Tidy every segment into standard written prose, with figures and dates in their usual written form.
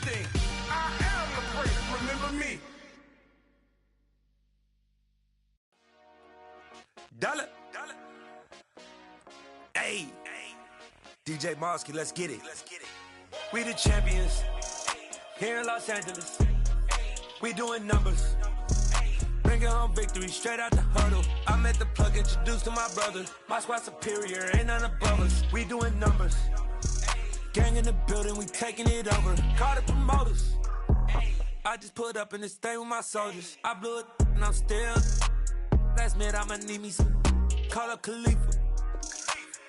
everything. I am the prince, remember me. Dollar. Hey. DJ Mosky, let's get it. We the champions here in Los Angeles. We doing numbers. Bringing home victory straight out the huddle. I met the plug, introduced to my brother. My squad superior, ain't none above us. We doing numbers. Gang in the building, we taking it over. Call the promoters. I just put up in this thing with my soldiers. I blew it and I'm still. Last minute I'ma need me some. Call up Khalifa.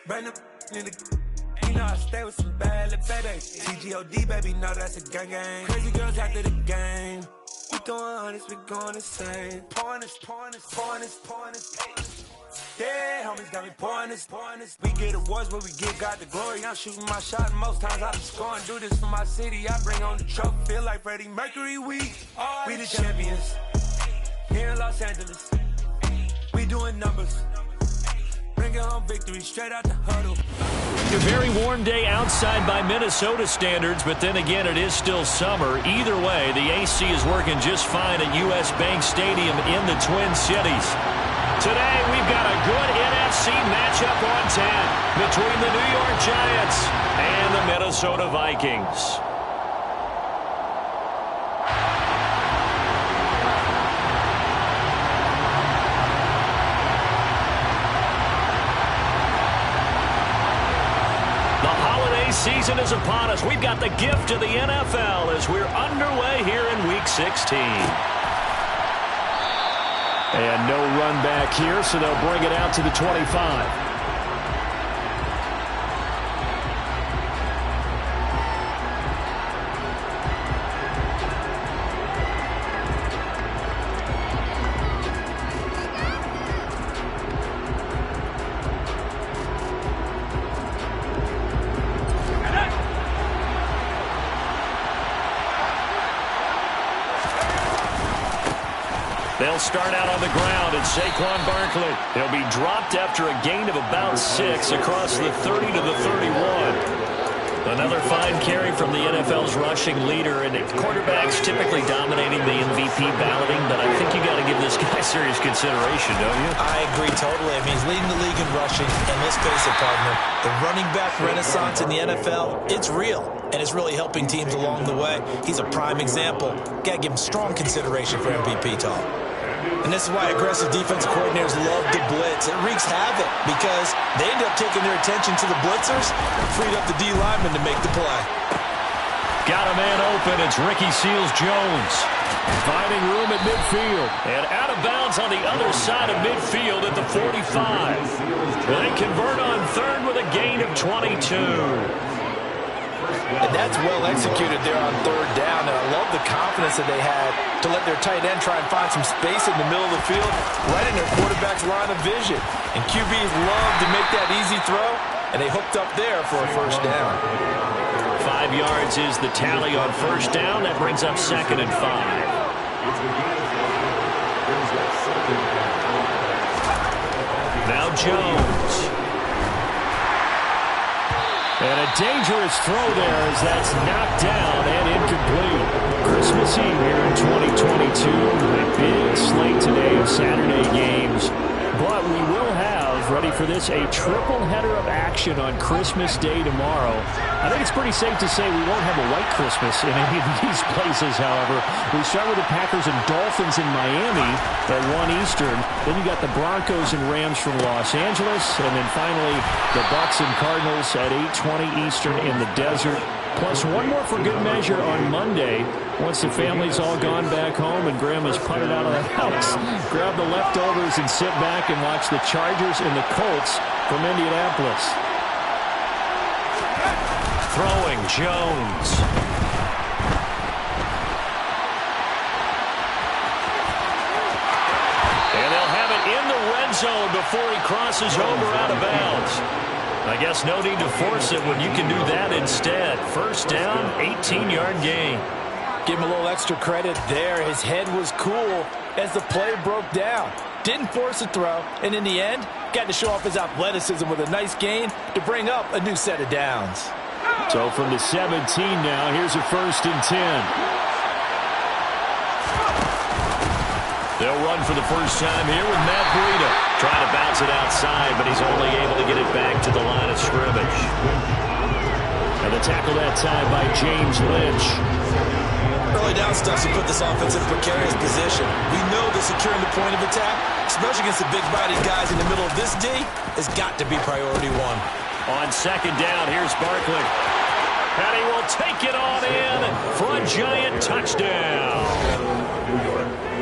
Bring them in the. You know I stay with some bad little baby. TGOD, baby, know that's a gang. Crazy girls after the game. We throwing hundreds, we going insane. Pouring this. Yeah, homies got me pouring this. We get awards, but we give God the glory. I'm shooting my shot, and most times I be scoring. Do this for my city, I bring on the trophy. Feel like Freddie Mercury, we the champions. Here in Los Angeles, we doing numbers. Bringing home victory straight out the huddle. A very warm day outside by Minnesota standards, but then again, it is still summer. Either way, the AC is working just fine at U.S. Bank Stadium in the Twin Cities. Today, we've got a good NFC matchup on 10 between the New York Giants and the Minnesota Vikings. Season is upon us. We've got the gift of the NFL as we're underway here in Week 16. And no run back here, so they'll bring it out to the 25. They'll start out on the ground, and Saquon Barkley. He'll be dropped after a gain of about 6 across the 30 to the 31. Another fine carry from the NFL's rushing leader, and quarterbacks typically dominating the MVP balloting, but I think you got to give this guy serious consideration, don't you? I agree totally. I mean, he's leading the league in rushing, and let's face it, partner, the running back renaissance in the NFL, it's real, and it's really helping teams along the way. He's a prime example. Got to give him strong consideration for MVP talk. And this is why aggressive defensive coordinators love to blitz. It wreaks havoc because they end up taking their attention to the blitzers and freed up the D lineman to make the play. Got a man open. It's Ricky Seals-Jones. Finding room at midfield. And out of bounds on the other side of midfield at the 45. They convert on third with a gain of 22. And that's well executed there on third down. And I love the confidence that they had to let their tight end try and find some space in the middle of the field, right in their quarterback's line of vision. And QBs love to make that easy throw, and they hooked up there for a first down. 5 yards is the tally on first down. That brings up 2nd and 5. Now Jones. And a dangerous throw there as that's knocked down and incomplete. Christmas Eve here in 2022. A big slate today of Saturday games. But we will have, ready for this, a triple header of action on Christmas Day tomorrow. I think it's pretty safe to say we won't have a white Christmas in any of these places, however. We start with the Packers and Dolphins in Miami at 1 Eastern. Then you got the Broncos and Rams from Los Angeles. And then finally, the Bucs and Cardinals at 8:20 Eastern in the desert. Plus one more for good measure on Monday. Once the family's all gone back home and Grandma's putted out of the house, grab the leftovers and sit back and watch the Chargers and the Colts from Indianapolis. Throwing Jones. And they'll have it in the red zone before he crosses over out of bounds. I guess no need to force it when you can do that instead. First down, 18-yard gain. Give him a little extra credit there. His head was cool as the play broke down. Didn't force a throw, and in the end, got to show off his athleticism with a nice gain to bring up a new set of downs. So from the 17 now, here's a 1st and 10. They'll run for the first time here with Matt Breida. Trying to bounce it outside, but he's only able to get it back to the line of scrimmage. And the tackle that time by James Lynch. Early down stuff to put this offense in a precarious position. We know that securing the point of attack, especially against the big-bodied guys in the middle of this D, has got to be priority one. On 2nd down, here's Barkley. And he will take it on in for a Giant touchdown.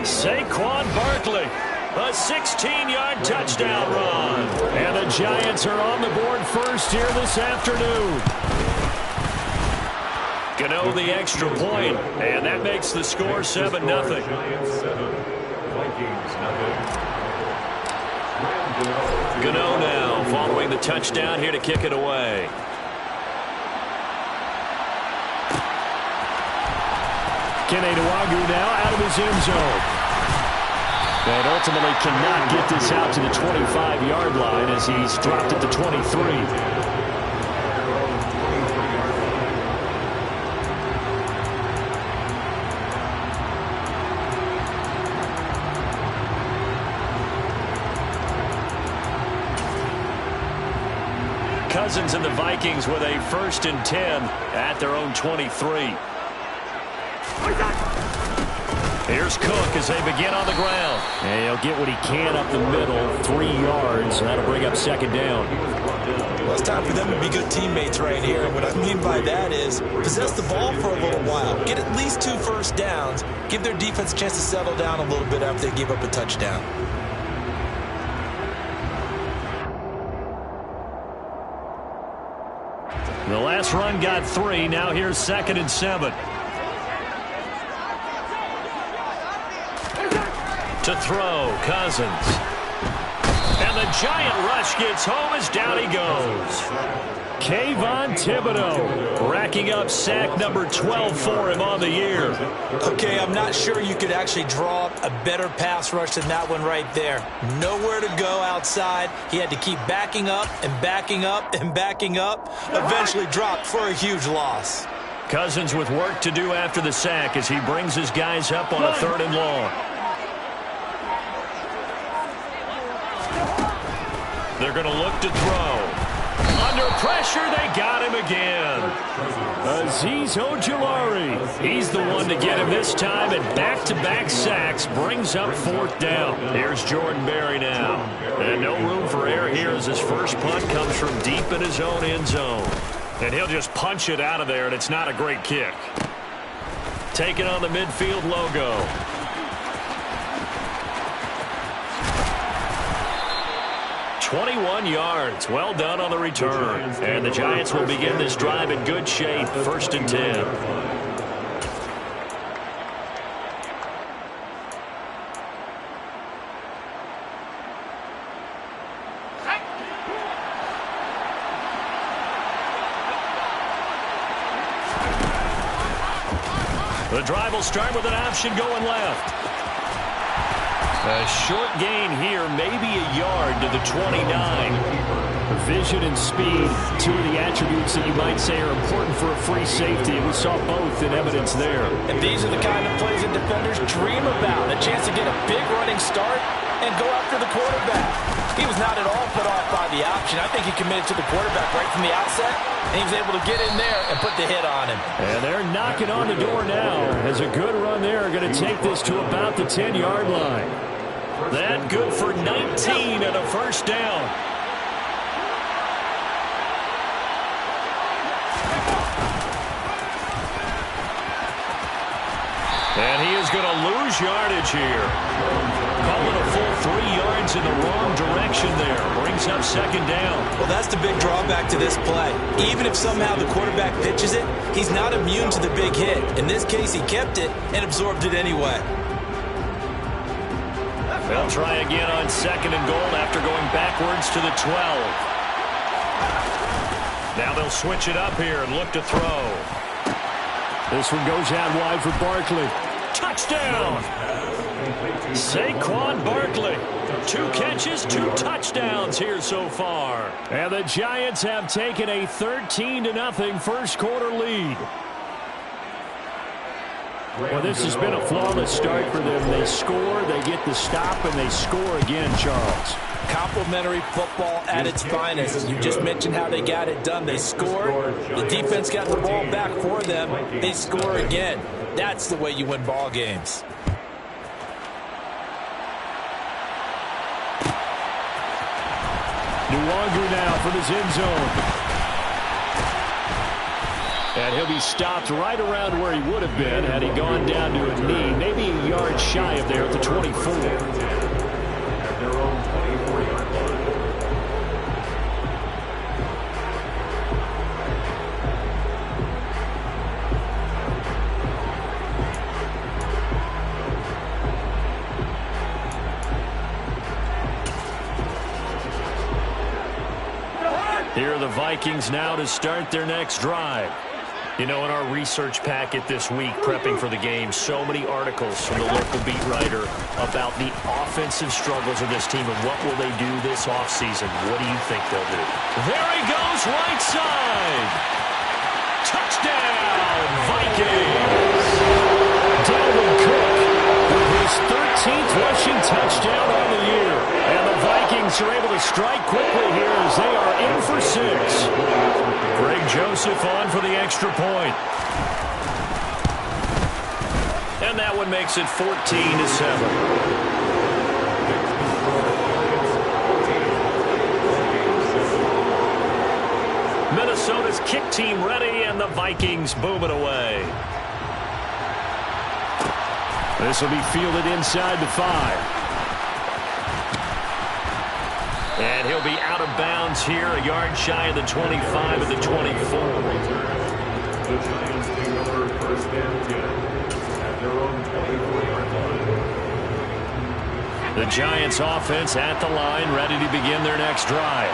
Saquon Barkley, a 16-yard touchdown run. And the Giants are on the board first here this afternoon. Gano the extra point, and that makes the score 7-0. Gano now following the touchdown here to kick it away. Kene Nwangwu now out of his end zone. And ultimately cannot get this out to the 25-yard line as he's dropped at the 23. Cousins and the Vikings with a 1st and 10 at their own 23. Here's Cook as they begin on the ground. And he'll get what he can up the middle, 3 yards, and that'll bring up 2nd down. Well, it's time for them to be good teammates right here. And what I mean by that is possess the ball for a little while. Get at least 2 first downs. Give their defense a chance to settle down a little bit after they give up a touchdown. The last run got 3. Now here's 2nd and 7. To throw, Cousins. And the Giant rush gets home as down he goes. Kayvon Thibodeaux racking up sack number 12 for him on the year. Okay, I'm not sure you could actually draw up a better pass rush than that one right there. Nowhere to go outside. He had to keep backing up and backing up and backing up. Eventually dropped for a huge loss. Cousins with work to do after the sack as he brings his guys up on a 3rd and long. They're going to look to throw. Under pressure, they got him again. Azeez Ojulari. He's the one to get him this time, and back-to-back sacks brings up 4th down. Here's Jordan Berry now. And no room for error here as his first punt comes from deep in his own end zone. And he'll just punch it out of there, and it's not a great kick. Taking on the midfield logo. 21 yards. Well done on the return. And the Giants will begin this drive in good shape. 1st and 10. The drive will start with an option going left. A short gain here, maybe a yard to the 29. Vision and speed, 2 of the attributes that you might say are important for a free safety. We saw both in evidence there. And these are the kind of plays that defenders dream about. A chance to get a big running start and go after the quarterback. He was not at all put off by the option. I think he committed to the quarterback right from the outset, and he was able to get in there and put the hit on him. And they're knocking on the door now as a good run there are going to take this to about the 10-yard line. That good for 19 and a 1st down. And he is going to lose yardage here. Call it a full 3 yards in the wrong direction there. Brings up 2nd down. Well, that's the big drawback to this play. Even if somehow the quarterback pitches it, he's not immune to the big hit. In this case, he kept it and absorbed it anyway. They'll try again on 2nd and goal after going backwards to the 12. Now they'll switch it up here and look to throw. This one goes out wide for Barkley. Touchdown! Saquon Barkley, 2 catches, 2 touchdowns here so far. And the Giants have taken a 13-0 first quarter lead. Well, this has been a flawless start for them. They score, they get the stop, and they score again, Charles. Complimentary football at its finest. You just mentioned how they got it done. They scored. The defense got the ball back for them. They score again. That's the way you win ball games. Nwangu now from his end zone. And he'll be stopped right around where he would have been had he gone down to a knee, maybe a yard shy of there at the 24. Here are the Vikings now to start their next drive. You know, in our research packet this week, prepping for the game, so many articles from the local beat writer about the offensive struggles of this team and what will they do this offseason. What do you think they'll do? There he goes, right side. Touchdown, Vikings. Dalvin Cook with his 13th rushing touchdown on the year. And the Vikings are able to strike quickly here as they are in for 6. Greg Joseph on for the extra point. And that one makes it 14-7. Minnesota's kick team ready, and the Vikings boom it away. This will be fielded inside the 5. And he'll be out of bounds here, a yard shy of the 25 of the 24. The Giants take over first and 10 at their own 24-yard line. The Giants offense at the line, ready to begin their next drive.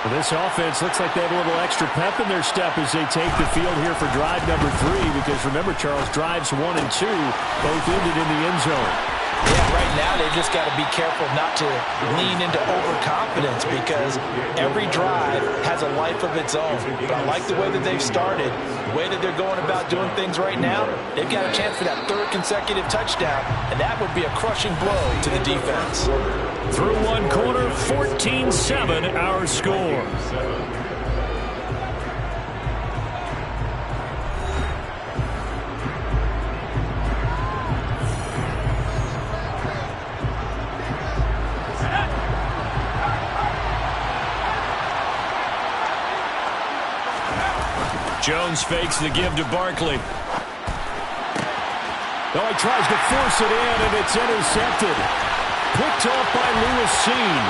Well, this offense looks like they have a little extra pep in their step as they take the field here for drive number 3, because remember, Charles, drives 1 and 2 both ended in the end zone. Yeah, right now they've just got to be careful not to lean into overconfidence, because every drive has a life of its own. But I like the way that they've started, the way that they're going about doing things right now. They've got a chance for that 3rd consecutive touchdown, and that would be a crushing blow to the defense. Through one quarter, 14-7 our score. Jones fakes the give to Barkley. Oh, he tries to force it in, and it's intercepted. Picked off by Lewis Cine.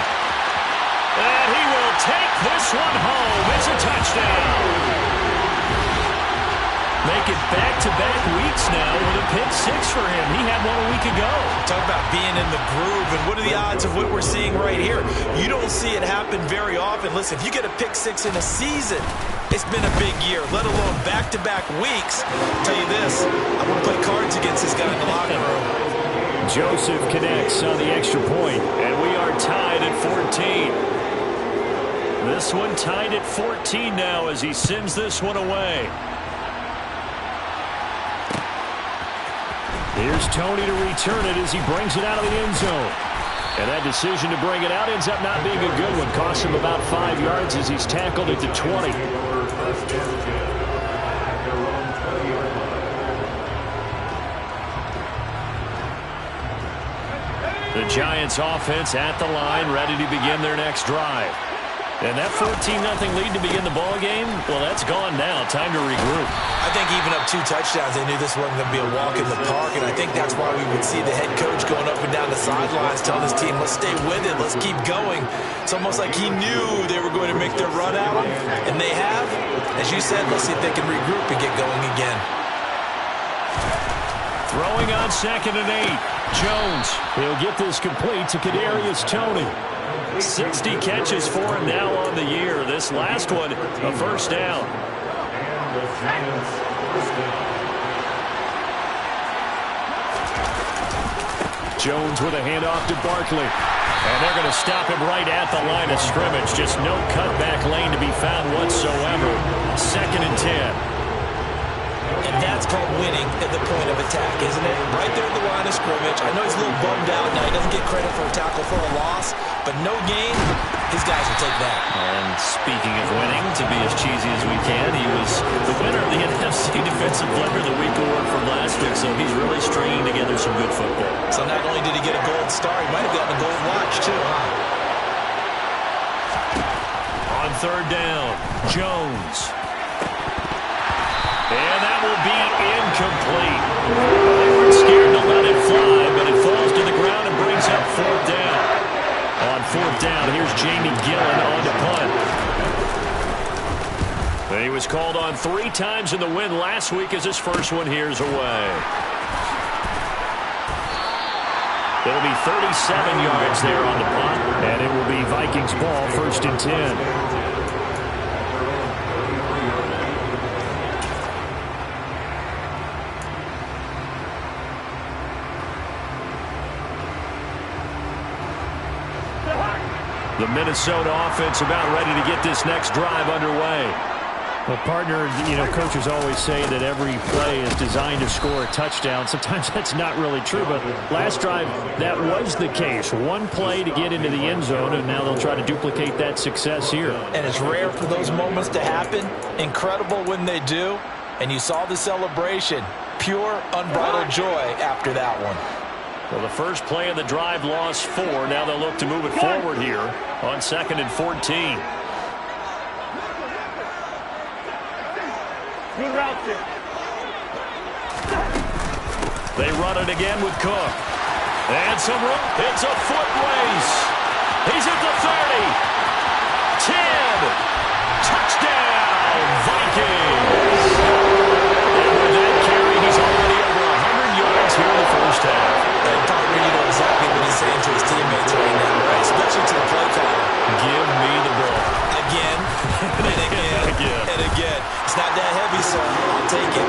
And he will take this one home. It's a touchdown. Make it back-to-back weeks now with a pick 6 for him. He had one a week ago. Talk about being in the groove, and what are the odds of what we're seeing right here? You don't see it happen very often. Listen, if you get a pick 6 in a season, it's been a big year, let alone back-to-back weeks. I'll tell you this, I want to play cards against this guy in the locker room. Joseph connects on the extra point, and we are tied at 14. This one tied at 14 now as he sends this one away. Here's Tony to return it as he brings it out of the end zone. And that decision to bring it out ends up not being a good one. Costs him about 5 yards as he's tackled at the 20. The Giants offense at the line, ready to begin their next drive. And that 14-0 lead to begin the ball game, well, that's gone now. Time to regroup. I think even up 2 touchdowns, they knew this wasn't going to be a walk in the park, and I think that's why we would see the head coach going up and down the sidelines telling his team, let's stay with it, let's keep going. It's almost like he knew they were going to make their run at him, and they have. As you said, let's see if they can regroup and get going again. Throwing on 2nd and 8. Jones. He'll get this complete to Kadarius Toney. 60 catches for him now on the year. This last one, a first down. And the Giants first down. Jones with a handoff to Barkley. And they're going to stop him right at the line of scrimmage. Just no cutback lane to be found whatsoever. 2nd and 10. And that's called winning at the point of attack, isn't it? Right there at the line of scrimmage. I know he's a little bummed out now. He doesn't get credit for a tackle for a loss, but no gain, his guys will take that. And speaking of winning, to be as cheesy as we can, he was the winner of the NFC Defensive Player of the Week award from last week, so he's really stringing together some good football. So not only did he get a gold star, he might have gotten a gold watch too, huh? On 3rd down, Jones. And that will be incomplete. They weren't scared to let it fly, but it falls to the ground and brings up 4th down. On 4th down, here's Jamie Gillen on to punt. He was called on 3 times in the win last week as his first one here's away. It'll be 37 yards there on the punt, and it will be Vikings ball, 1st and 10. The Minnesota offense about ready to get this next drive underway. Well, partner, coaches always say that every play is designed to score a touchdown. Sometimes that's not really true, but last drive, that was the case. One play to get into the end zone, and now they'll try to duplicate that success here. And it's rare for those moments to happen. Incredible when they do. And you saw the celebration. Pure, unbridled joy after that one. Well, the first play of the drive lost 4. Now they'll look to move it forward here on 2nd and 14. Good route there. They run it again with Cook. And some room. It's a foot race. He's at the 30. 10. Touchdown, Vikings. And with that carry, he's already over 100 yards here in the first half. And partner, you know exactly what he's saying to his teammates right now, right? Especially to the play caller. Give me the ball. Again, and again, and again. It's not that heavy, son. I'll take it.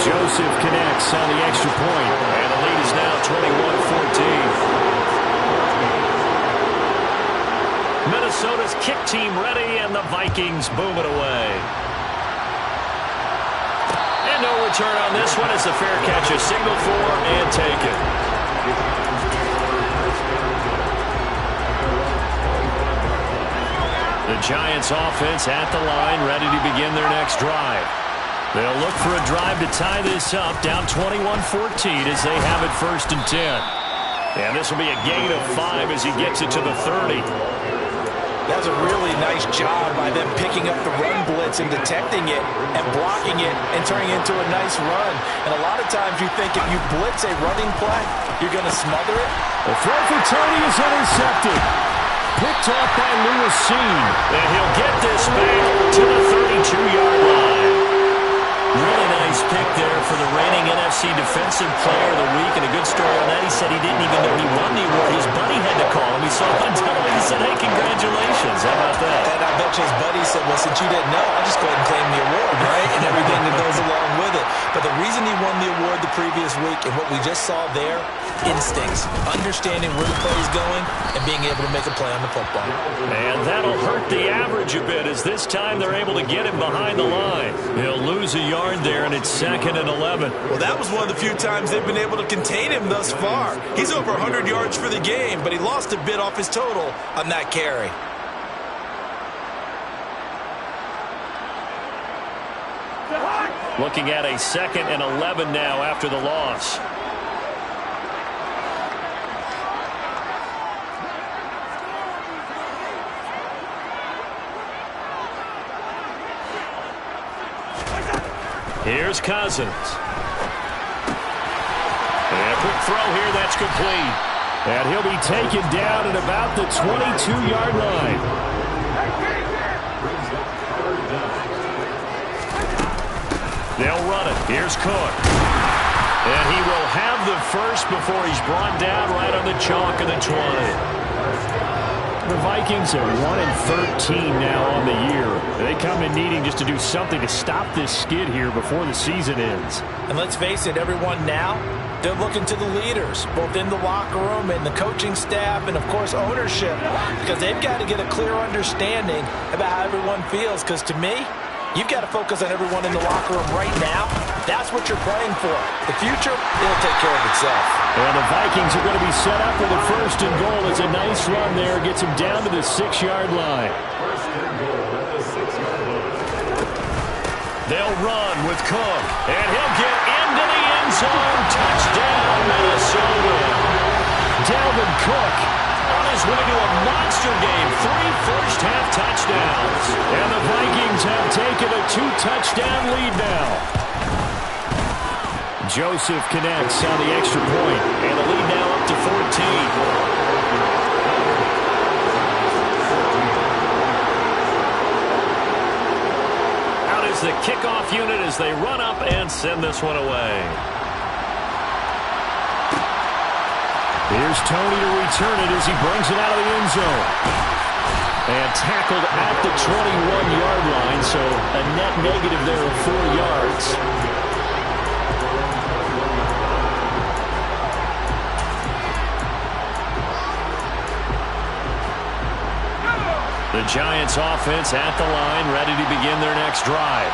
Joseph connects on the extra point, and the lead is now 21-14. Minnesota's kick team ready, and the Vikings boom it away. And no return on this one. It's a fair catch, a signal for, and take it. The Giants offense at the line, ready to begin their next drive. They'll look for a drive to tie this up, down 21-14 as they have it 1st and 10. And this will be a gain of 5 as he gets it to the 30. That's a really nice job by them picking up the run blitz and detecting it and blocking it and turning it into a nice run. And a lot of times you think if you blitz a running play, you're going to smother it. The throw for Tony is intercepted. Picked off by Lewis Cine. And he'll get this back to the 32-yard line. Really nice pick there for the reigning NFC Defensive Player of the Week. And a good story on that. He said he didn't even know he won the award. His buddy had to call him. He saw him on television. He said, hey, congratulations. How about that? And I bet you his buddy said, well, since you didn't know, I'll just go ahead and claim the award, right? And everything that goes along with it. But the reason he won the award the previous week and what we just saw there, instincts, understanding where the play is going and being able to make a play on the football. And that'll hurt the average a bit as this time they're able to get him behind the line. He'll lose a yard there, and it's 2nd and 11. Well, that was one of the few times they've been able to contain him thus far. He's over 100 yards for the game, but he lost a bit off his total on that carry. Looking at a 2nd and 11 now after the loss. Here's Cousins. And a quick throw here, that's complete. And he'll be taken down at about the 22-yard line. They'll run it. Here's Cook. And he will have the first before he's brought down right on the chalk of the 20. The Vikings are 1-13 now on the year. They come in needing just to do something to stop this skid here before the season ends. And let's face it, everyone now, they're looking to the leaders, both in the locker room and the coaching staff and, of course, ownership, because they've got to get a clear understanding about how everyone feels, because to me, you've got to focus on everyone in the locker room right now. That's what you're playing for. The future, it'll take care of itself. And the Vikings are going to be set up with a 1st and goal. It's a nice run there. Gets them down to the 6-yard line. 1st and goal at the 6-yard line. They'll run with Cook. And he'll get into the end zone. Touchdown, Minnesota. Dalvin Cook on his way to a monster game. 3 first-half touchdowns. And the Vikings have taken a 2-touchdown lead now. Joseph connects on the extra point, and the lead now up to 14. Out is the kickoff unit as they run up and send this one away. Here's Tony to return it as he brings it out of the end zone. And tackled at the 21-yard line, so a net negative there of 4 yards. The Giants offense at the line, ready to begin their next drive.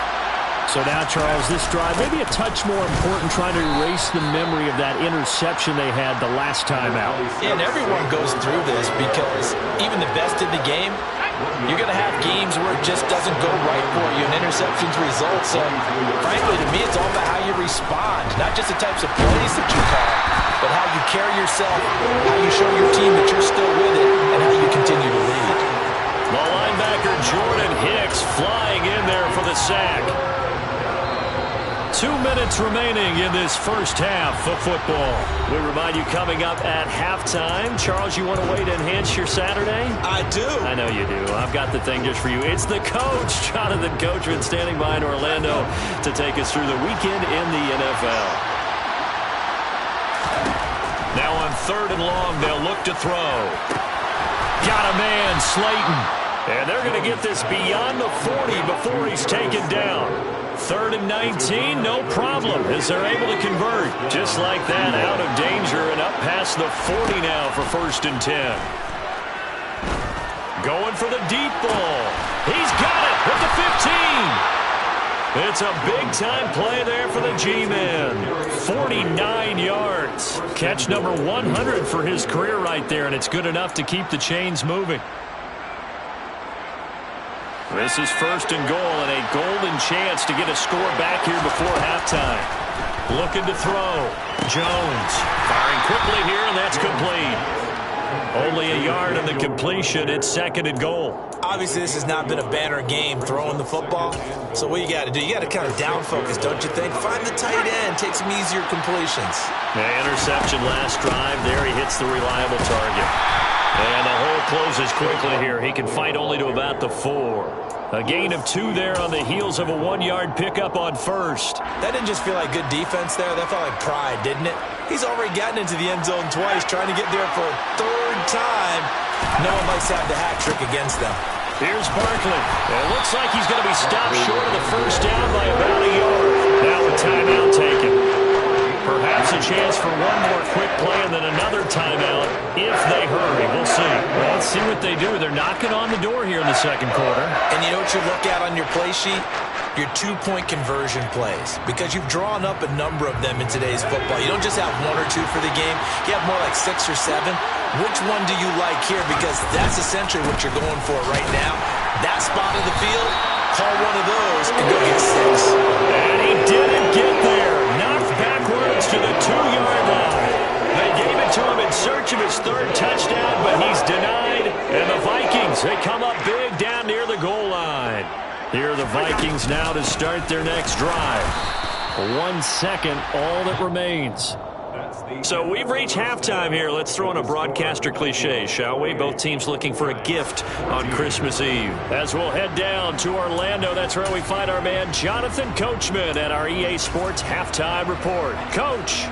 So now, Charles, this drive maybe a touch more important, trying to erase the memory of that interception they had the last time out. Yeah, and everyone goes through this because even the best in the game, you're going to have games where it just doesn't go right for you, and interceptions result. So, frankly, to me, it's all about how you respond, not just the types of plays that you call, but how you carry yourself, how you show your team that you're still with it, and how you continue to lead. The linebacker Jordan Hicks flying in there for the sack. 2 minutes remaining in this first half of football. We remind you coming up at halftime. Charles, you want a way to enhance your Saturday? I do. I know you do. I've got the thing just for you. It's the coach, Jonathan Coachman, standing by in Orlando to take us through the weekend in the NFL. Now on 3rd and long, they'll look to throw. Got a man, Slayton. And they're going to get this beyond the 40 before he's taken down. 3rd and 19, no problem, as they're able to convert. Just like that, out of danger and up past the 40 now for 1st and 10. Going for the deep ball. He's got it at the 15. It's a big-time play there for the G-Man. 49 yards. Catch number 100 for his career right there, and it's good enough to keep the chains moving. This is 1st and goal and a golden chance to get a score back here before halftime. Looking to throw. Jones firing quickly here, and that's complete. Only a yard on the completion. It's 2nd and goal. Obviously, this has not been a banner game throwing the football. So what you got to do, you got to kind of down focus, don't you think? Find the tight end, take some easier completions. The interception last drive. There he hits the reliable target. And the hole closes quickly here. He can fight only to about the 4. A gain of 2 there on the heels of a 1-yard pickup on 1st. That didn't just feel like good defense there. That felt like pride, didn't it? He's already gotten into the end zone twice, trying to get there for a 3rd time. No one likes to have the hat trick against them. Here's Barkley. It looks like he's going to be stopped short of the 1st down by about a yard. Now a timeout taken. Perhaps a chance for one more quick play and then another timeout if they hurry. We'll see. Well, let's see what they do. They're knocking on the door here in the 2nd quarter. And you know what you look at on your play sheet? Your 2-point conversion plays. Because you've drawn up a number of them in today's football. You don't just have 1 or 2 for the game. You have more like 6 or 7. Which one do you like here? Because that's essentially what you're going for right now. That spot of the field, call one of those and go get 6. And he didn't get there. Knocked backwards to the 2-yard line. They gave it to him in search of his 3rd touchdown, but he's denied. And the Vikings, they come up big down near the goal line. Here are the Vikings now to start their next drive. 1 second, all that remains. So we've reached halftime here. Let's throw in a broadcaster cliche, shall we? Both teams looking for a gift on Christmas Eve. As we'll head down to Orlando, that's where we find our man Jonathan Coachman at our EA Sports Halftime Report. Coach.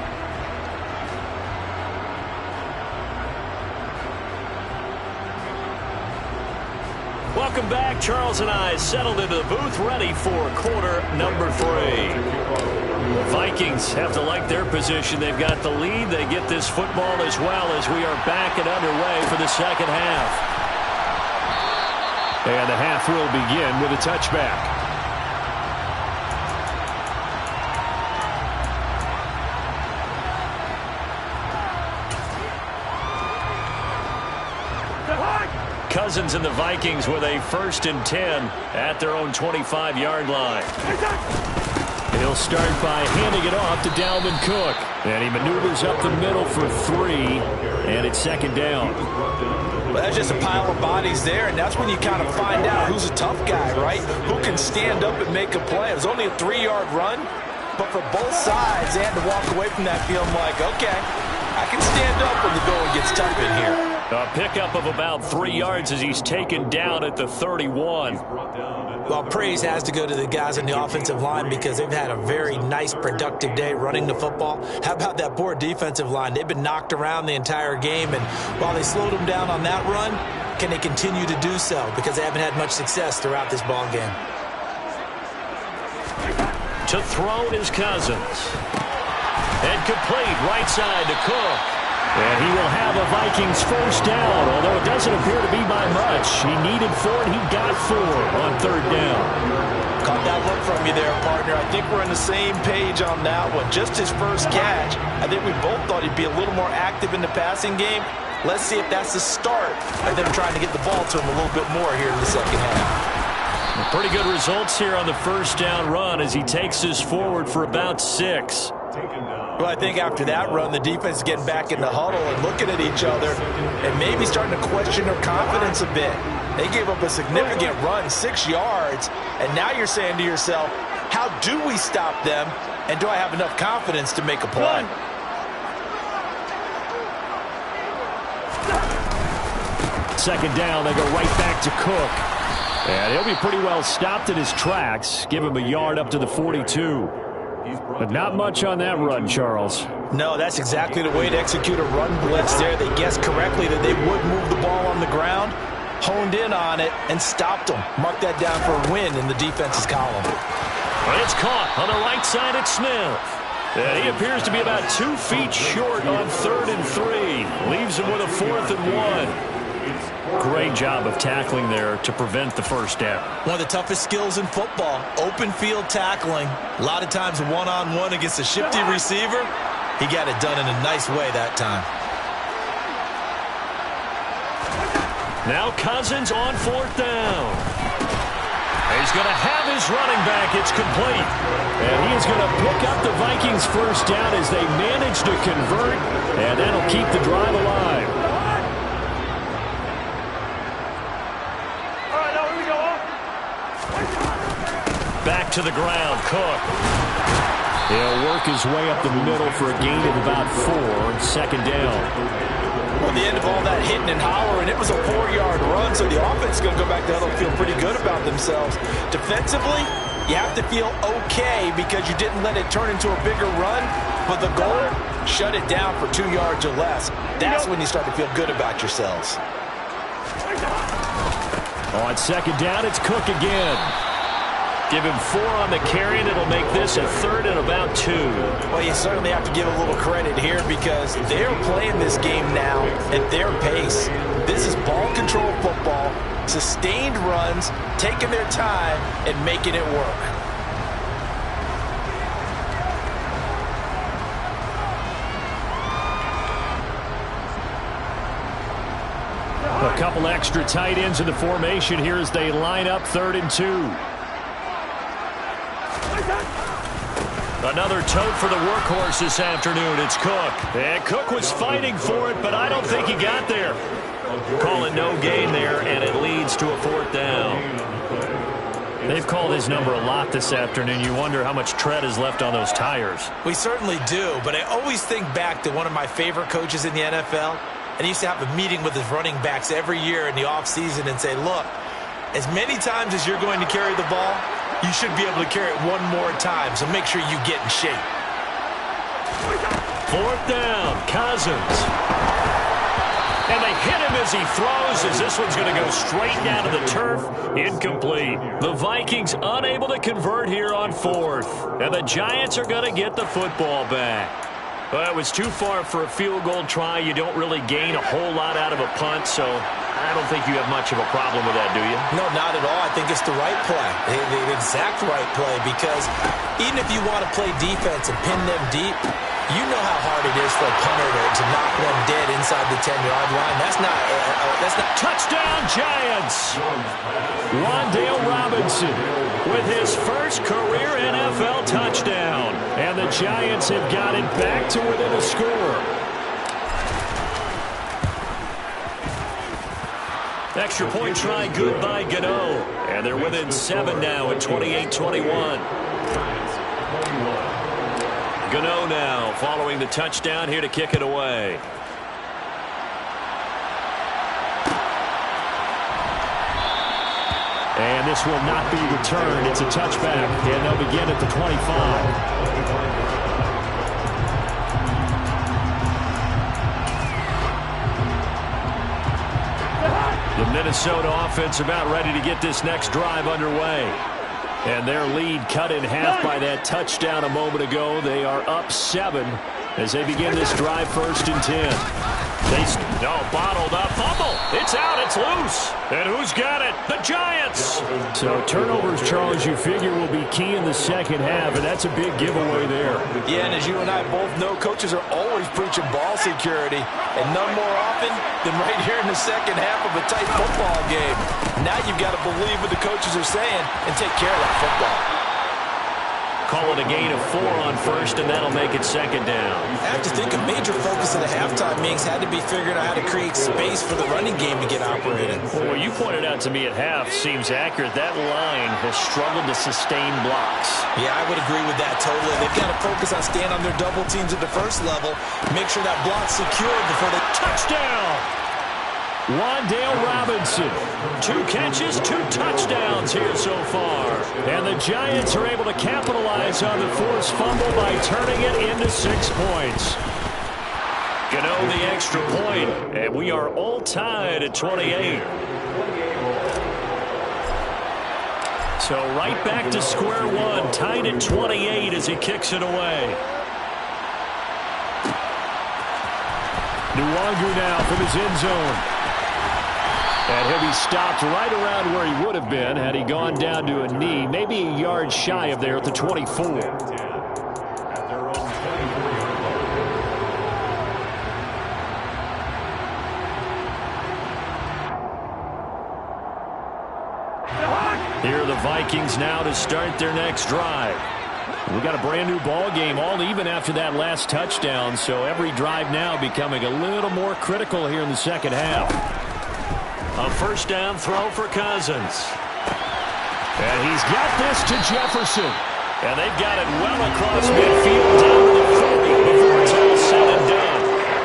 Welcome back. Charles and I settled into the booth, ready for quarter number 3. The Vikings have to like their position. They've got the lead. They get this football as well as we are back and underway for the second half. And the half will begin with a touchback. Cousins and the Vikings with a 1st and 10 at their own 25-yard line. He'll start by handing it off to Dalvin Cook. And he maneuvers up the middle for 3, and it's 2nd down. Well, that's just a pile of bodies there, and that's when you kind of find out who's a tough guy, right? Who can stand up and make a play. It was only a 3-yard run, but for both sides, they had to walk away from that feeling like, okay, I can stand up when the going gets tough in here. A pickup of about 3 yards as he's taken down at the 31. Well, praise has to go to the guys on the offensive line because they've had a very nice, productive day running the football. How about that poor defensive line? They've been knocked around the entire game, and while they slowed them down on that run, can they continue to do so? Because they haven't had much success throughout this ball game. To throw is Cousins. And complete right side to Cook. And he will have a Vikings 1st down, although it doesn't appear to be by much. He needed 4, and he got 4 on 3rd down. Caught that look from you there, partner. I think we're on the same page on that one. Just his first catch. I think we both thought he'd be a little more active in the passing game. Let's see if that's the start of them trying to get the ball to him a little bit more here in the second half. Pretty good results here on the 1st down run as he takes us forward for about 6. Well, I think after that run, the defense is getting back in the huddle and looking at each other and maybe starting to question their confidence a bit. They gave up a significant run, 6 yards, and now you're saying to yourself, how do we stop them, and do I have enough confidence to make a play? Second down, they go right back to Cook. And he'll be pretty well stopped in his tracks. Give him a yard up to the 42. But not much on that run, Charles. No, that's exactly the way to execute a run blitz there. They guessed correctly that they would move the ball on the ground, honed in on it, and stopped them. Mark that down for a win in the defense's column. And it's caught on the right side at Smith. And he appears to be about 2 feet short on 3rd and 3. Leaves him with a 4th and 1. Great job of tackling there to prevent the 1st down. One of the toughest skills in football, open field tackling. A lot of times one-on-one against a shifty receiver. He got it done in a nice way that time. Now Cousins on 4th down. He's going to have his running back. It's complete. And he is going to pick up the Vikings 1st down as they manage to convert. And that'll keep the drive alive. Back to the ground, Cook. He'll work his way up the middle for a gain of about 4, 2nd down. Well, the end of all that hitting and hollering, it was a 4-yard run, so the offense is going to go back to huddle and feel pretty good about themselves. Defensively, you have to feel okay because you didn't let it turn into a bigger run, but the goal, shut it down for 2 yards or less. That's when you start to feel good about yourselves. On 2nd down, it's Cook again. Give him 4 on the carry, and it'll make this a 3rd and about 2. Well, you certainly have to give a little credit here because they're playing this game now at their pace. This is ball control football, sustained runs, taking their time, and making it work. A couple extra tight ends in the formation here as they line up 3rd and 2. Another tote for the workhorse this afternoon. It's Cook. And Cook was fighting for it, but I don't think he got there. Call it no gain there, and it leads to a 4th down. They've called his number a lot this afternoon. You wonder how much tread is left on those tires. We certainly do, but I always think back to one of my favorite coaches in the NFL. And he used to have a meeting with his running backs every year in the offseason and say, look, as many times as you're going to carry the ball, you should be able to carry it one more time, so make sure you get in shape. 4th down, Cousins. And they hit him as he throws, as this one's going to go straight down to the turf. Incomplete. The Vikings unable to convert here on fourth. And the Giants are going to get the football back. Well, it was too far for a field goal try. You don't really gain a whole lot out of a punt, so I don't think you have much of a problem with that, do you? No, not at all. I think it's the right play, the exact right play, because even if you want to play defense and pin them deep, you know how hard it is for a punter to knock them dead inside the 10-yard line. That's not touchdown, Giants! Wan'Dale Robinson with his first career NFL touchdown. And the Giants have got it back to within a score. Extra point try good by Gano. And they're within 7 now at 28-21. Gano now following the touchdown here to kick it away. And this will not be returned. It's a touchback, and they'll begin at the 25. The Minnesota offense about ready to get this next drive underway. And their lead cut in half by that touchdown a moment ago. They are up 7 as they begin this drive, 1st and 10. Bottled up, fumble. It's out, it's loose. And who's got it? The Giants. So turnovers, Charles, you figure will be key in the second half, and that's a big giveaway there. Yeah, and as you and I both know, coaches are always preaching ball security, and none more often than right here in the second half of a tight football game. Now you've got to believe what the coaches are saying and take care of that football. Call it a gain of 4 on 1st, and that'll make it 2nd down. I have to think a major focus of the halftime meetings had to be figuring out how to create space for the running game to get operated. Well, what you pointed out to me at half seems accurate. That line has struggled to sustain blocks. Yeah, I would agree with that totally. They've got to focus on staying on their double teams at the first level, make sure that block's secured before they... Touchdown! Wan'Dale Robinson, 2 catches, 2 touchdowns here so far. And the Giants are able to capitalize on the forced fumble by turning it into 6 points. Gano the extra point, and we are all tied at 28. So right back to square one, tied at 28 as he kicks it away. Nwangu now from his end zone. And he'll be stopped right around where he would have been had he gone down to a knee, maybe a yard shy of there at the 24. Here are the Vikings now to start their next drive. We got a brand new ball game, all even after that last touchdown, so every drive now becoming a little more critical here in the second half. A 1st down throw for Cousins. And he's got this to Jefferson. And they've got it well across midfield down to the 30 before it's all said and done.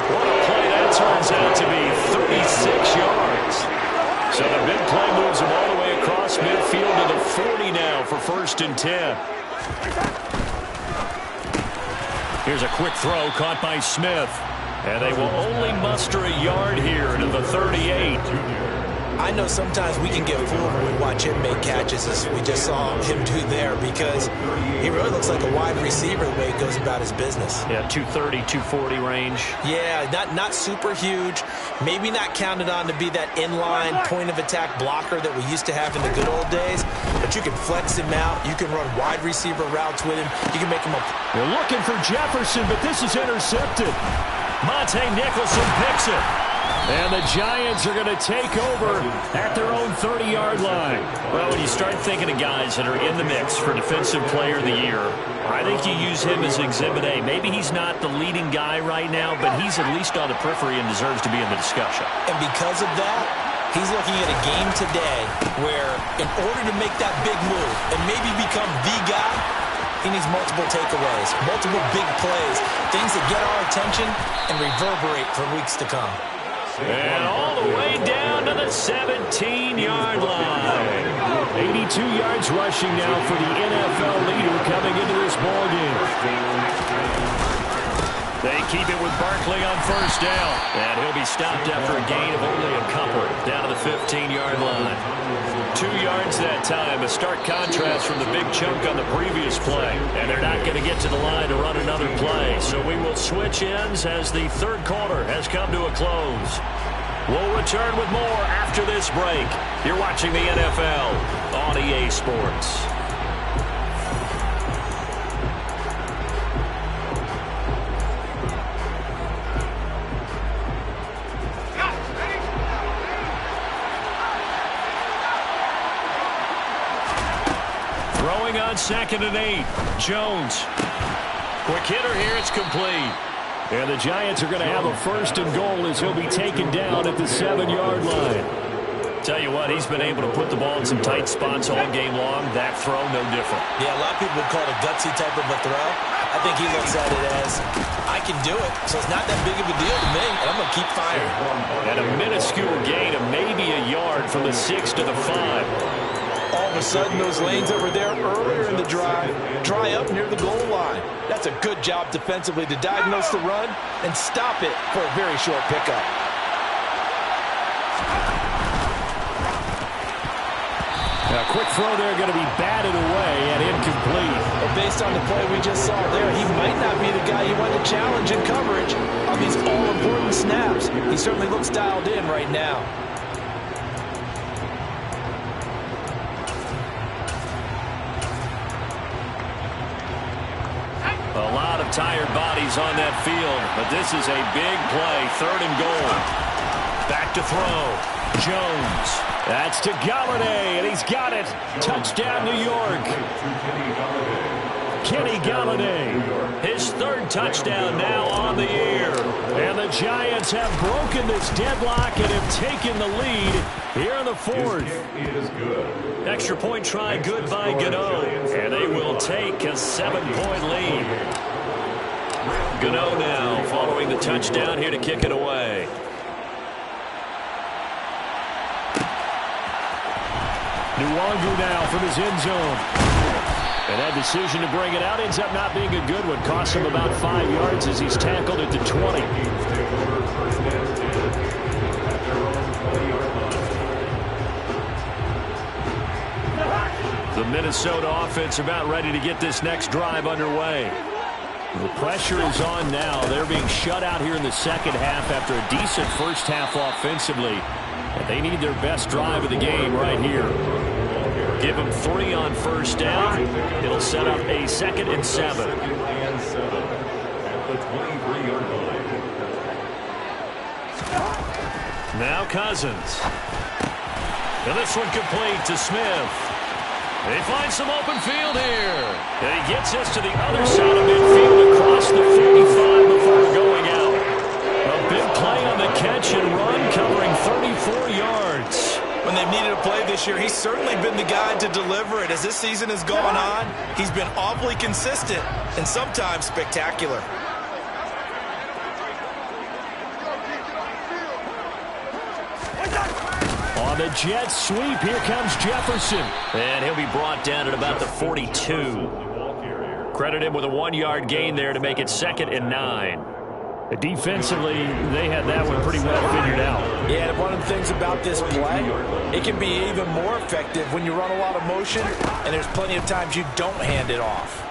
What a play that turns out to be, 36 yards. So the big play moves him all the way across midfield to the 40 now for 1st and 10. Here's a quick throw caught by Smith. And they will only muster a yard here to the 38. I know sometimes we can get fooled when we watch him make catches, as we just saw him do there, because he really looks like a wide receiver the way he goes about his business. Yeah, 230, 240 range. Yeah, not super huge. Maybe not counted on to be that inline point-of-attack blocker that we used to have in the good old days, but you can flex him out. You can run wide receiver routes with him. You can make him a... They're looking for Jefferson, but this is intercepted. Monte Nicholson picks it. And the Giants are going to take over at their own 30-yard line. Well, when you start thinking of guys that are in the mix for Defensive Player of the Year, I think you use him as Exhibit A. Maybe he's not the leading guy right now, but he's at least on the periphery and deserves to be in the discussion. And because of that, he's looking at a game today where in order to make that big move and maybe become the guy, he needs multiple takeaways, multiple big plays, things that get our attention and reverberate for weeks to come. And all the way down to the 17-yard line. 82 yards rushing now for the NFL leader coming into this ballgame. They keep it with Barkley on first down. And he'll be stopped after a gain of only a couple down to the 15-yard line. 2 yards that time, a stark contrast from the big chunk on the previous play. And they're not going to get to the line to run another play. So we will switch ends as the third quarter has come to a close. We'll return with more after this break. You're watching the NFL on EA Sports. Throwing on 2nd and 8. Jones. Quick hitter here. It's complete. And the Giants are going to have a 1st and goal as he'll be taken down at the 7-yard line. Tell you what, he's been able to put the ball in some tight spots all game long. That throw, no different. Yeah, a lot of people would call it a gutsy type of a throw. I think he looks at it as, I can do it, so it's not that big of a deal to me, and I'm going to keep firing. And a minuscule gain of maybe a yard from the 6 to the 5. All of a sudden, those lanes over there earlier in the drive dry up near the goal line. That's a good job defensively to diagnose the run and stop it for a very short pickup. A quick throw there going to be batted away and incomplete. And based on the play we just saw there, he might not be the guy you want to challenge in coverage on these all-important snaps. He certainly looks dialed in right now. A lot of tired bodies on that field, but this is a big play. 3rd and goal. Back to throw. Jones. That's to Galladay, and he's got it. Touchdown, New York. Kenny Galladay. His 3rd touchdown now on the year. And the Giants have broken this deadlock and have taken the lead here in the 4th. Extra point try good by Gano. And they will take a 7-point lead. Gano now following the touchdown here to kick it away. Nwangu now from his end zone. And that decision to bring it out ends up not being a good one. Costs him about 5 yards as he's tackled at the 20. The Minnesota offense about ready to get this next drive underway. The pressure is on now. They're being shut out here in the second half after a decent first half offensively. And they need their best drive of the game right here. Give them 3 on first down. It'll set up a 2nd and 7. Now Cousins. And this one complete to Smith. They find some open field here. And he gets us to the other side of midfield across the 45 before going out. A big play on the catch and run covering 34 yards. When they've needed a play this year, he's certainly been the guy to deliver it. As this season has gone on, he's been awfully consistent and sometimes spectacular. On the jet sweep, here comes Jefferson. And he'll be brought down at about the 42. Credit him with a 1-yard gain there to make it 2nd and 9. Defensively, they had that one pretty well figured out. Yeah, and one of the things about this play, it can be even more effective when you run a lot of motion, and there's plenty of times you don't hand it off.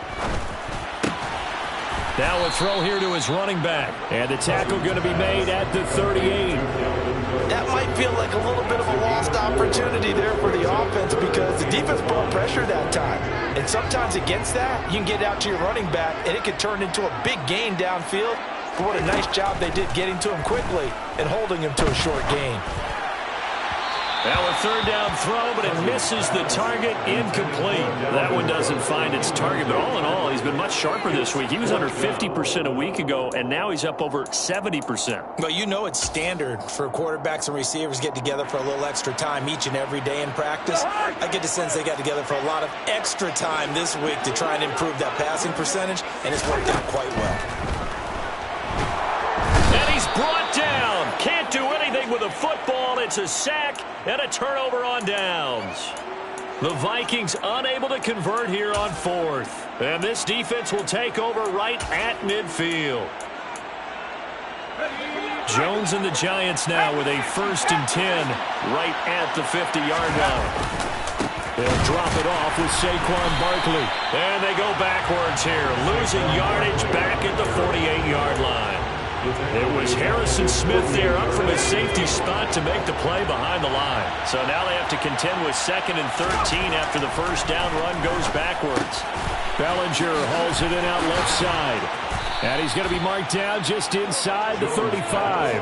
Now a throw here to his running back. And the tackle going to be made at the 38. That might feel like a little bit of a lost opportunity there for the offense because the defense brought pressure that time. And sometimes against that, you can get out to your running back, and it could turn into a big gain downfield. But what a nice job they did getting to him quickly and holding him to a short gain. Now a 3rd down throw, but it misses the target. Incomplete. That one doesn't find its target, but all in all, he's been much sharper this week. He was under 50% a week ago, and now he's up over 70%. Well, you know it's standard for quarterbacks and receivers get together for a little extra time each and every day in practice. I get the sense they got together for a lot of extra time this week to try and improve that passing percentage, and it's worked out quite well. And he's brought down. Can't do anything with a football. It's a sack and a turnover on downs. The Vikings unable to convert here on 4th. And this defense will take over right at midfield. Jones and the Giants now with a 1st and 10 right at the 50-yard line. They'll drop it off with Saquon Barkley. And they go backwards here, losing yardage back at the 48-yard line. It was Harrison Smith there up from his safety spot to make the play behind the line. So now they have to contend with 2nd and 13 after the first down run goes backwards. Bellinger hauls it in out left side. And he's going to be marked down just inside the 35.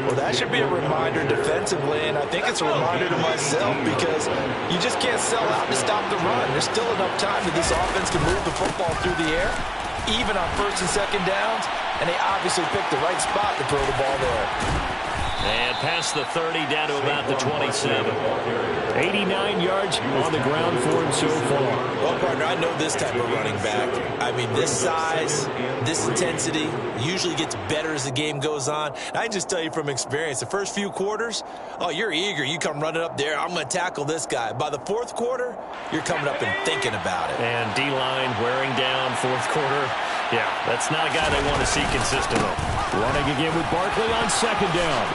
Well, that should be a reminder defensively, and I think it's a reminder to myself because you just can't sell out to stop the run. There's still enough time that this offense can move the football through the air, even on 1st and 2nd downs, and they obviously picked the right spot to throw the ball there. And past the 30 down to about the 27. 89 yards on the ground for him so far. Well, partner, I know this type of running back. I mean, this size, this intensity usually gets better as the game goes on. And I can just tell you from experience, the first few quarters, oh, you're eager. You come running up there, I'm going to tackle this guy. By the 4th quarter, you're coming up and thinking about it. And D-line wearing down 4th quarter. Yeah, that's not a guy they want to see consistently. Running again with Barkley on 2nd down.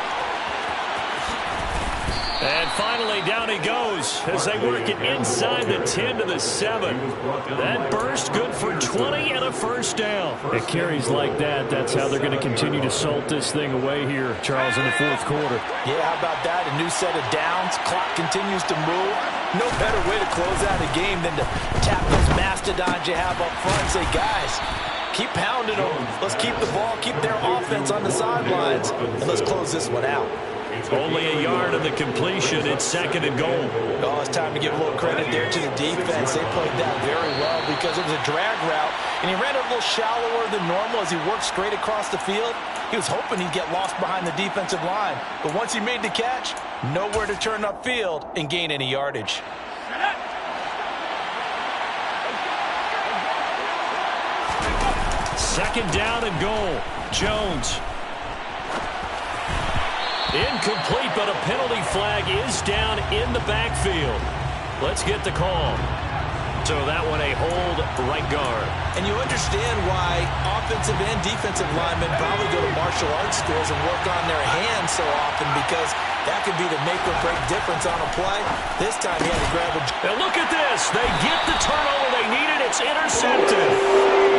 And finally, down he goes as they work it inside the 10 to the 7. That burst good for 20 and a 1st down. It carries like that. That's how they're going to continue to salt this thing away here, Charles, in the 4th quarter. Yeah, how about that? A new set of downs. Clock continues to move. No better way to close out a game than to tap those mastodons you have up front and say, guys, keep pounding them. Let's keep the ball, keep their offense on the sidelines, and let's close this one out. Only a yard of the completion. It's 2nd and goal. Oh, it's time to give a little credit there to the defense. They played that very well because it was a drag route, and he ran it a little shallower than normal as he worked straight across the field. He was hoping he'd get lost behind the defensive line, but once he made the catch, nowhere to turn upfield and gain any yardage. Second down and goal. Jones. Incomplete, but a penalty flag is down in the backfield. Let's get the call. So that one a hold right guard. And you understand why offensive and defensive linemen probably go to martial arts schools and work on their hands so often because that could be the make or break difference on a play. This time he had to grab a... And look at this. They get the turnover they needed. It's intercepted.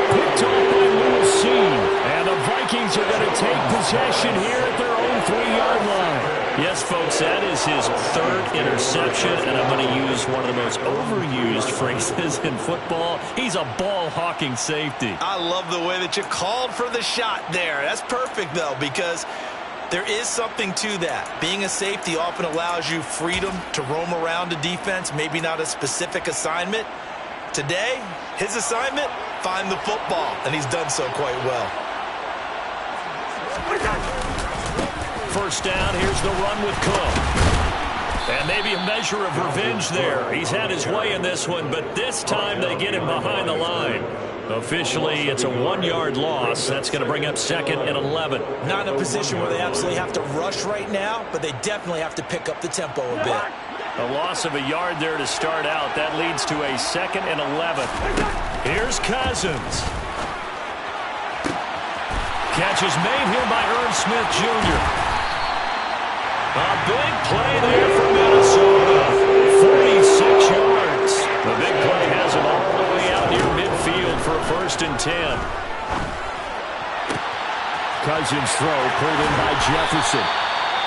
Picked off by Lewis Cine. And the Vikings are going to take possession here at their own 3-yard line. Yes, folks, that is his 3rd interception, and I'm going to use one of the most overused phrases in football. He's a ball-hawking safety. I love the way that you called for the shot there. That's perfect, though, because there is something to that. Being a safety often allows you freedom to roam around a defense, maybe not a specific assignment. Today, his assignment, find the football, and he's done so quite well. First down, here's the run with Cook. And maybe a measure of revenge there. He's had his way in this one, but this time they get him behind the line. Officially, it's a 1-yard loss. That's going to bring up 2nd and 11. Not in a position where they absolutely have to rush right now, but they definitely have to pick up the tempo a bit. A loss of a yard there to start out. That leads to a 2nd and 11. Here's Cousins. Catch is made here by Irv Smith Jr. A big play there for Minnesota. 46 yards. The big play has him all the way out near midfield for a 1st and 10. Cousins throw pulled in by Jefferson.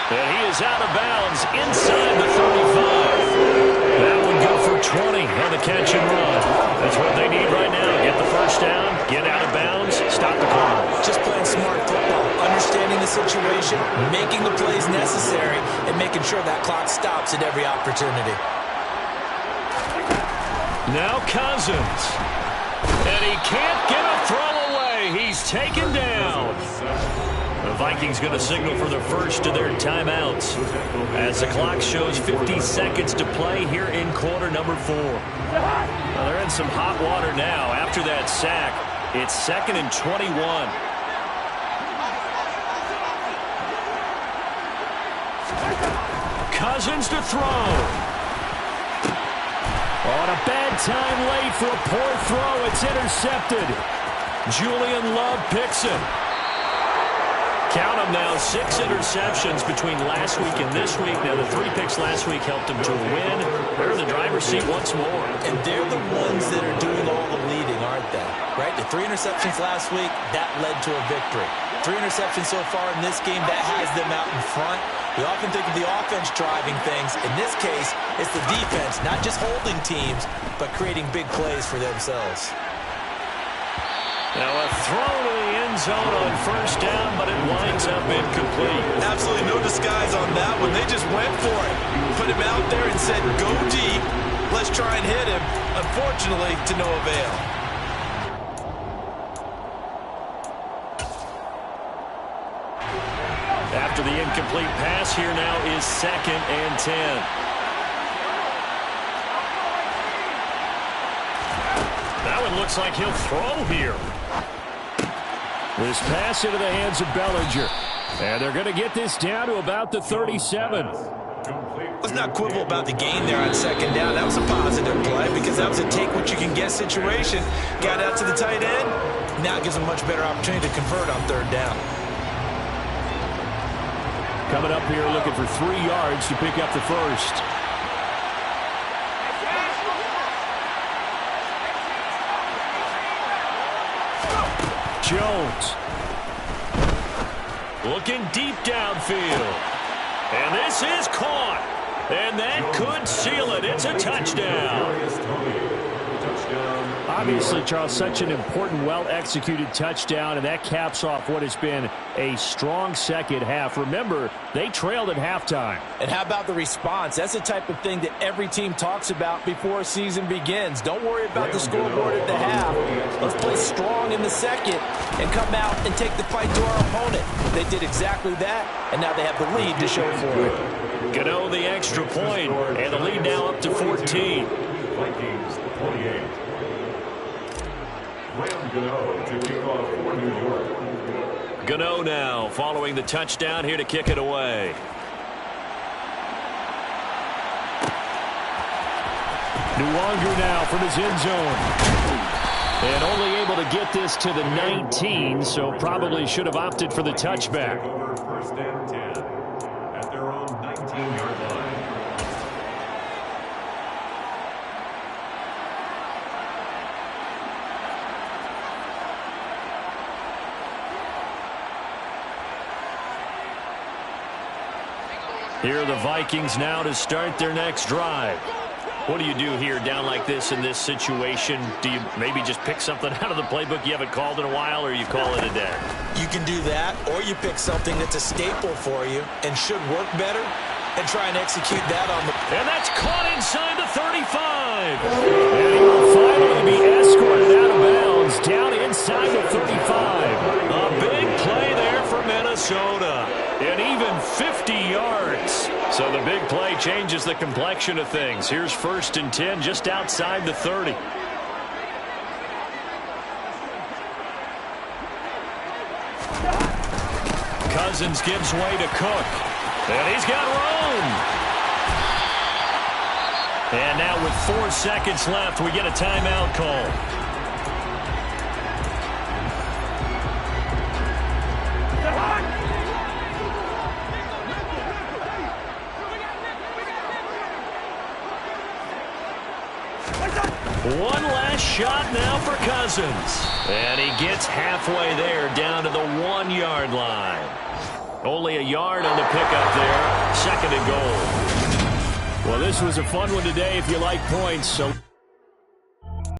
And he is out of bounds inside the 35. That one good for 20 on the catch and run. That's what they need right now. Get the first down, get out of bounds, stop the clock. Just playing smart football, understanding the situation, making the plays necessary, and making sure that clock stops at every opportunity. Now Cousins. And he can't get a throw away. He's taken down. The Vikings going to signal for the first of their timeouts as the clock shows 50 seconds to play here in quarter number 4. Well, they're in some hot water now after that sack. It's 2nd and 21. Cousins to throw. On a bad time late for a poor throw. It's intercepted. Julian Love picks him. Count them now, 6 interceptions between last week and this week. Now, the 3 picks last week helped them to win. They're in the driver's seat once more. And they're the ones that are doing all the leading, aren't they? Right? The 3 interceptions last week, that led to a victory. 3 interceptions so far in this game, that has them out in front. We often think of the offense driving things. In this case, it's the defense, not just holding teams, but creating big plays for themselves. Now a throw to the end zone on first down, but it winds up incomplete. Absolutely no disguise on that one. They just went for it. Put him out there and said, go deep. Let's try and hit him. Unfortunately, to no avail. After the incomplete pass, here now is 2nd and 10. Now it looks like he'll throw here. This pass into the hands of Bellinger. And they're going to get this down to about the 37. Let's not quibble about the gain there on 2nd down. That was a positive play because that was a take-what-you-can-get situation. Got out to the tight end. Now it gives them a much better opportunity to convert on 3rd down. Coming up here looking for 3 yards to pick up the first. Jones. Looking deep downfield. And this is caught. And that could seal it. It's a touchdown. Obviously, Charles, such an important, well-executed touchdown, and that caps off what has been a strong second half. Remember, they trailed at halftime. And how about the response? That's the type of thing that every team talks about before a season begins. Don't worry about the scoreboard at the half. Let's play strong in the second and come out and take the fight to our opponent. They did exactly that, and now they have the lead to show for it. Gano the extra point, and the lead now up to 14. Vikings 28. Graham Gano to kick off for New York. Gano now following the touchdown here to kick it away. Nwangu now from his end zone. And only able to get this to the 19, so probably should have opted for the touchback. Over 1st and 10 at their own 19-yard line. Here are the Vikings now to start their next drive. What do you do here down like this in this situation? Do you maybe just pick something out of the playbook you haven't called in a while, or you call it a day? You can do that, or you pick something that's a staple for you and should work better and try and execute that on the... And that's caught inside the 35. And he will finally be escorted out of bounds down inside the 35. A big play there for Minnesota. And even 50 yards. So the big play changes the complexion of things. Here's 1st and 10 just outside the 30. Cousins gives way to Cook. And he's got room. And now with 4 seconds left, we get a timeout call. One last shot now for Cousins. And he gets halfway there down to the 1-yard line. Only a yard on the pickup there. 2nd and goal. Well, this was a fun one today if you like points. So